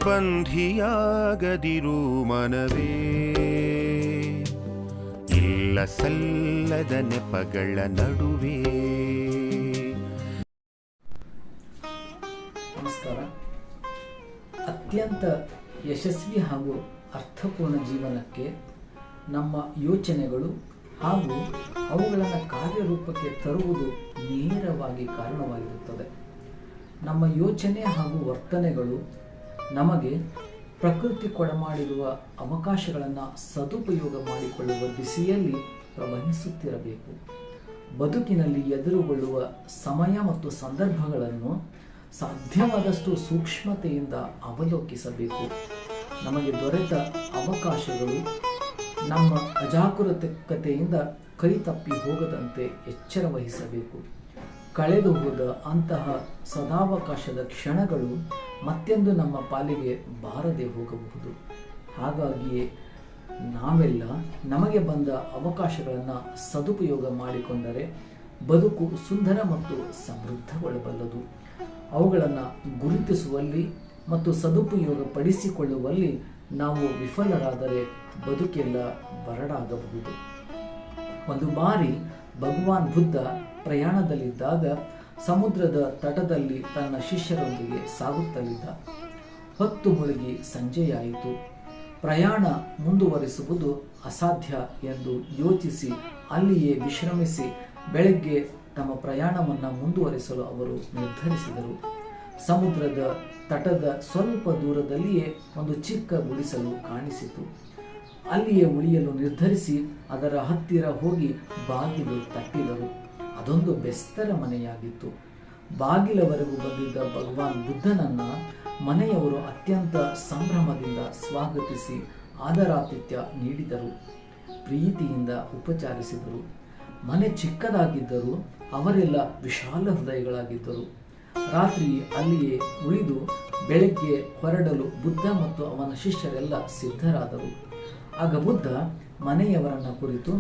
ಬಂಧಿಯಾಗದಿರು ಮನವೇ, ಇಲ್ಲ ಸಲ್ಲದ ನೆಪಗಳ ನಡುವೆ. ನಮಸ್ಕಾರ. ಅತ್ಯಂತ ಯಶಸ್ವಿ ಹಾಗೂ ಅರ್ಥಪೂರ್ಣ ಜೀವನಕ್ಕೆ ನಮ್ಮ ಯೋಚನೆಗಳು ಹಾಗೂ ಅವುಗಳನ್ನು ಕಾರ್ಯರೂಪಕ್ಕೆ ತರುವುದು ನೇರವಾಗಿ ಕಾರಣವಾಗಿರುತ್ತದೆ. ನಮ್ಮ ಯೋಚನೆ ಹಾಗೂ ವರ್ತನೆಗಳು ನಮಗೆ ಪ್ರಕೃತಿ ಕೊಡಮಾಡಿರುವ ಅವಕಾಶಗಳನ್ನು ಸದುಪಯೋಗ ಮಾಡಿಕೊಳ್ಳುವ ದಿಸೆಯಲ್ಲಿ ಪ್ರವಹಿಸುತ್ತಿರಬೇಕು. ಬದುಕಿನಲ್ಲಿ ಎದುರುಗೊಳ್ಳುವ ಸಮಯ ಮತ್ತು ಸಂದರ್ಭಗಳನ್ನು ಸಾಧ್ಯವಾದಷ್ಟು ಸೂಕ್ಷ್ಮತೆಯಿಂದ ಅವಲೋಕಿಸಬೇಕು. ನಮಗೆ ದೊರೆತ ಅವಕಾಶಗಳು ನಮ್ಮ ಅಜಾಗರೂಕತೆಯಿಂದ ಕೈತಪ್ಪಿ ಹೋಗದಂತೆ ಎಚ್ಚರ ವಹಿಸಬೇಕು. ಕಳೆದು ಹೋದ ಅಂತಹ ಸದಾವಕಾಶದ ಕ್ಷಣಗಳು ಮತ್ತೆಂದು ನಮ್ಮ ಪಾಲಿಗೆ ಬಾರದೆ ಹೋಗಬಹುದು. ಹಾಗಾಗಿಯೇ ನಾವೆಲ್ಲ ನಮಗೆ ಬಂದ ಅವಕಾಶಗಳನ್ನು ಸದುಪಯೋಗ ಮಾಡಿಕೊಂಡರೆ ಬದುಕು ಸುಂದರ ಮತ್ತು ಸಮೃದ್ಧಗೊಳ್ಳಬಲ್ಲದು. ಅವುಗಳನ್ನು ಗುರುತಿಸುವಲ್ಲಿ ಮತ್ತು ಸದುಪಯೋಗ ಪಡಿಸಿಕೊಳ್ಳುವಲ್ಲಿ ನಾವು ವಿಫಲರಾದರೆ ಬದುಕೆಲ್ಲ ಬರಡಾಗಬಹುದು. ಒಂದು ಬಾರಿ ಭಗವಾನ್ ಬುದ್ಧ ಪ್ರಯಾಣದಲ್ಲಿದ್ದಾಗ ಸಮುದ್ರದ ತಟದಲ್ಲಿ ತನ್ನ ಶಿಷ್ಯರೊಂದಿಗೆ ಸಾಗುತ್ತಲಿದ್ದ. ಹೊತ್ತು ಮುಳುಗಿ ಸಂಜೆಯಾಯಿತು. ಪ್ರಯಾಣ ಮುಂದುವರಿಸುವುದು ಅಸಾಧ್ಯ ಎಂದು ಯೋಚಿಸಿ ಅಲ್ಲಿಯೇ ವಿಶ್ರಮಿಸಿ ಬೆಳಗ್ಗೆ ತಮ್ಮ ಪ್ರಯಾಣವನ್ನು ಮುಂದುವರಿಸಲು ಅವರು ನಿರ್ಧರಿಸಿದರು. ಸಮುದ್ರದ ತಟದ ಸ್ವಲ್ಪ ದೂರದಲ್ಲಿಯೇ ಒಂದು ಚಿಕ್ಕ ಗುಡಿಸಲು ಕಾಣಿಸಿತು. ಅಲ್ಲಿಯೇ ಉಳಿಯಲು ನಿರ್ಧರಿಸಿ ಅದರ ಹತ್ತಿರ ಹೋಗಿ ಬಾಗಿಲು ತಟ್ಟಿದರು. ಅದೊಂದು ಬೆಸ್ತರ ಮನೆಯಾಗಿತ್ತು. ಬಾಗಿಲವರೆಗೂ ಬಂದಿದ್ದ ಭಗವಾನ್ ಬುದ್ಧನನ್ನ ಮನೆಯವರು ಅತ್ಯಂತ ಸಂಭ್ರಮದಿಂದ ಸ್ವಾಗತಿಸಿ ಆದರಾತಿಥ್ಯ ನೀಡಿದರು. ಪ್ರೀತಿಯಿಂದ ಉಪಚಾರಿಸಿದರು. ಮನೆ ಚಿಕ್ಕದಾಗಿದ್ದರೂ ಅವರೆಲ್ಲ ವಿಶಾಲ ಹೃದಯಗಳಾಗಿದ್ದರು. ರಾತ್ರಿ ಅಲ್ಲಿಯೇ ಉಳಿದು ಬೆಳಗ್ಗೆ ಹೊರಡಲು ಬುದ್ಧ ಮತ್ತು ಅವನ ಶಿಷ್ಯರೆಲ್ಲ ಸಿದ್ಧರಾದರು. ಆಗ ಬುದ್ಧ ಮನೆಯವರನ್ನ ಕುರಿತು,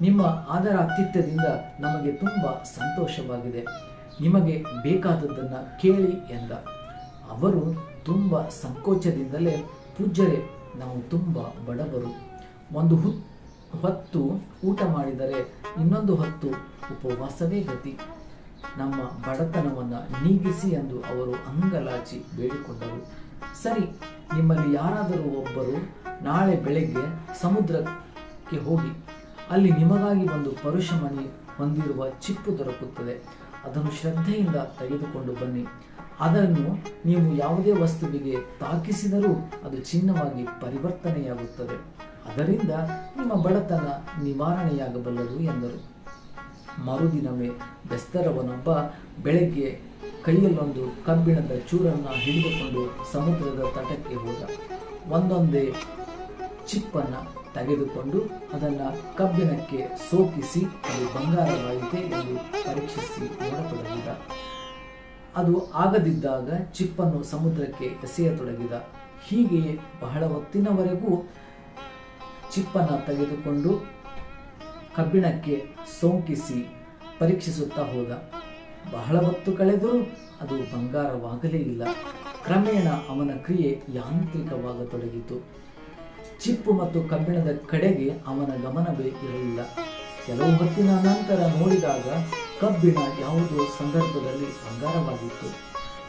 ನಿಮ್ಮ ಆದರಾತಿಥ್ಯದಿಂದ ನಮಗೆ ತುಂಬ ಸಂತೋಷವಾಗಿದೆ, ನಿಮಗೆ ಬೇಕಾದದ್ದನ್ನು ಕೇಳಿ ಎಂದ. ಅವರು ತುಂಬ ಸಂಕೋಚದಿಂದಲೇ, ಪೂಜ್ಯರೇ, ನಾವು ತುಂಬ ಬಡವರು, ಒಂದು ಹೊತ್ತು ಊಟ ಮಾಡಿದರೆ ಇನ್ನೊಂದು ಹೊತ್ತು ಉಪವಾಸವೇ ಗತಿ, ನಮ್ಮ ಬಡತನವನ್ನು ನೀಗಿಸಿ ಎಂದು ಅವರು ಅಂಗಲಾಚಿ ಬೇಡಿಕೊಂಡರು. ಸರಿ, ನಿಮ್ಮಲ್ಲಿ ಯಾರಾದರೂ ಒಬ್ಬರು ನಾಳೆ ಬೆಳಗ್ಗೆ ಸಮುದ್ರಕ್ಕೆ ಹೋಗಿ ಅಲ್ಲಿ ನಿಮಗಾಗಿ ಒಂದು ಪರುಷಮಣಿ ಹೊಂದಿರುವ ಚಿಪ್ಪು ದೊರಕುತ್ತದೆ. ಅದನ್ನು ಶ್ರದ್ಧೆಯಿಂದ ತೆಗೆದುಕೊಂಡು ಬನ್ನಿ. ಅದನ್ನು ನೀವು ಯಾವುದೇ ವಸ್ತುವಿಗೆ ತಾಕಿಸಿದರೂ ಅದು ಚಿನ್ನವಾಗಿ ಪರಿವರ್ತನೆಯಾಗುತ್ತದೆ. ಅದರಿಂದ ನಿಮ್ಮ ಬಡತನ ನಿವಾರಣೆಯಾಗಬಲ್ಲದು ಎಂದರು. ಮರುದಿನವೇ ಬೆಸ್ತರವನೊಬ್ಬ ಬೆಳಗ್ಗೆ ಕೈಯಲ್ಲೊಂದು ಕಬ್ಬಿಣದ ಚೂರನ್ನು ಹಿಡಿದುಕೊಂಡು ಸಮುದ್ರದ ತಟಕ್ಕೆ ಹೋದ. ಒಂದೊಂದೇ ಚಿಪ್ಪನ್ನು ತೆಗೆದುಕೊಂಡು ಅದನ್ನು ಕಬ್ಬಿಣಕ್ಕೆ ಸೋಕಿಸಿ ಅದು ಬಂಗಾರವಾಯಿತೆ ಎಂದು ಪರೀಕ್ಷಿಸಿ ನೋಡತೊಡಗಿದ. ಅದು ಆಗದಿದ್ದಾಗ ಚಿಪ್ಪನ್ನು ಸಮುದ್ರಕ್ಕೆ ಎಸೆಯತೊಡಗಿದ. ಹೀಗೆಯೇ ಬಹಳ ಹೊತ್ತಿನವರೆಗೂ ಚಿಪ್ಪನ್ನು ತೆಗೆದುಕೊಂಡು ಕಬ್ಬಿಣಕ್ಕೆ ಸೋಂಕಿಸಿ ಪರೀಕ್ಷಿಸುತ್ತಾ ಹೋದ. ಬಹಳ ಹೊತ್ತು ಕಳೆದರೂ ಅದು ಬಂಗಾರವಾಗಲೇ ಇಲ್ಲ. ಕ್ರಮೇಣ ಅವನ ಕ್ರಿಯೆ ಯಾಂತ್ರಿಕವಾಗತೊಡಗಿತು. ಚಿಪ್ಪು ಮತ್ತು ಕಬ್ಬಿಣದ ಕಡೆಗೆ ಅವನ ಗಮನವೇ ಇರಲಿಲ್ಲ. ಕೆಲವು ಹೊತ್ತಿನ ನಂತರ ನೋಡಿದಾಗ ಕಬ್ಬಿಣ ಯಾವುದೋ ಸಂದರ್ಭದಲ್ಲಿ ಬಂಗಾರವಾಗಿತ್ತು.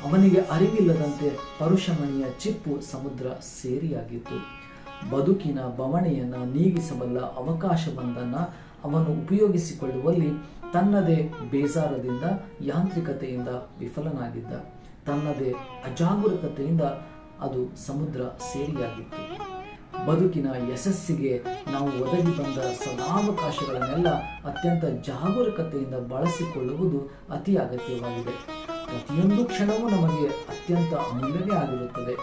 ಅವನಿಗೆ ಅರಿವಿಲ್ಲದಂತೆ ಪರುಷಮಣಿಯ ಚಿಪ್ಪು ಸಮುದ್ರ ಸೇರಿಯಾಗಿತ್ತು. ಬದುಕಿನ ಬವಣೆಯನ್ನು ನೀಗಿಸಬಲ್ಲ ಅವಕಾಶವೊಂದನ್ನು ಅವನು ಉಪಯೋಗಿಸಿಕೊಳ್ಳುವಲ್ಲಿ ತನ್ನದೇ ಬೇಜಾರದಿಂದ, ಯಾಂತ್ರಿಕತೆಯಿಂದ ವಿಫಲನಾಗಿದ್ದ. ತನ್ನದೇ ಅಜಾಗರೂಕತೆಯಿಂದ ಅದು ಸಮುದ್ರ ಸೇರಿಯಾಗಿತ್ತು. ಬದುಕಿನ ಯಶಸ್ಸಿಗೆ ನಾವು ಒದಗಿ ಬಂದ ಸದಾವಕಾಶಗಳನ್ನೆಲ್ಲ ಅತ್ಯಂತ ಜಾಗರೂಕತೆಯಿಂದ ಬಳಸಿಕೊಳ್ಳುವುದು ಅತಿ ಅಗತ್ಯವಾಗಿದೆ. ಪ್ರತಿಯೊಂದು ಕ್ಷಣವೂ ನಮಗೆ ಅತ್ಯಂತ ಅಮೂಲ್ಯವೇ ಆಗಿರುತ್ತದೆ.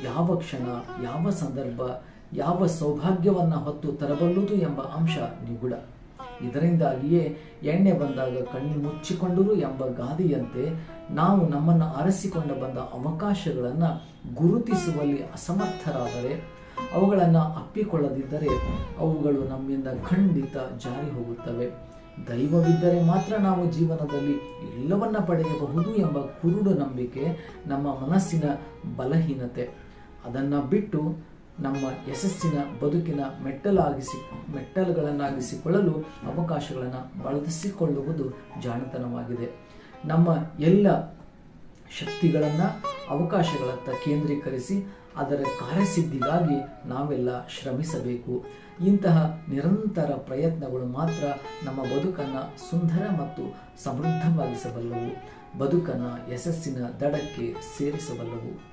ಯಾವ ಕ್ಷಣ, ಯಾವ ಸಂದರ್ಭ, ಯಾವ ಸೌಭಾಗ್ಯವನ್ನು ಹೊತ್ತು ತರಬಲ್ಲುದು ಎಂಬ ಅಂಶ ನಿಗೂಢ. ಇದರಿಂದಾಗಿಯೇ ಎಣ್ಣೆ ಬಂದಾಗ ಕಣ್ಣು ಮುಚ್ಚಿಕೊಂಡರು ಎಂಬ ಗಾದೆಯಂತೆ ನಾವು ನಮ್ಮನ್ನು ಅರಸಿಕೊಂಡು ಬಂದ ಅವಕಾಶಗಳನ್ನು ಗುರುತಿಸುವಲ್ಲಿ ಅಸಮರ್ಥರಾದರೆ, ಅವುಗಳನ್ನು ಅಪ್ಪಿಕೊಳ್ಳದಿದ್ದರೆ ಅವುಗಳು ನಮ್ಮಿಂದ ಖಂಡಿತ ಜಾರಿ ಹೋಗುತ್ತವೆ. ದೈವವಿದ್ದರೆ ಮಾತ್ರ ನಾವು ಜೀವನದಲ್ಲಿ ಎಲ್ಲವನ್ನ ಪಡೆಯಬಹುದು ಎಂಬ ಕುರುಡು ನಂಬಿಕೆ ನಮ್ಮ ಮನಸ್ಸಿನ ಬಲಹೀನತೆ. ಅದನ್ನು ಬಿಟ್ಟು ನಮ್ಮ ಯಶಸ್ಸಿನ ಬದುಕಿನ ಮೆಟ್ಟಲುಗಳನ್ನಾಗಿಸಿಕೊಳ್ಳಲು ಅವಕಾಶಗಳನ್ನು ಬಳಸಿಕೊಳ್ಳುವುದು ಜಾಣತನವಾಗಿದೆ. ನಮ್ಮ ಎಲ್ಲ ಶಕ್ತಿಗಳನ್ನು ಅವಕಾಶಗಳತ್ತ ಕೇಂದ್ರೀಕರಿಸಿ ಅದರ ಕಾರ್ಯಸಿದ್ಧಿಗಾಗಿ ನಾವೆಲ್ಲ ಶ್ರಮಿಸಬೇಕು. ಇಂತಹ ನಿರಂತರ ಪ್ರಯತ್ನಗಳು ಮಾತ್ರ ನಮ್ಮ ಬದುಕನ್ನು ಸುಂದರ ಮತ್ತು ಸಮೃದ್ಧವಾಗಿಸಬಲ್ಲವು, ಬದುಕನ್ನು ಯಶಸ್ಸಿನ ದಡಕ್ಕೆ ಸೇರಿಸಬಲ್ಲವು.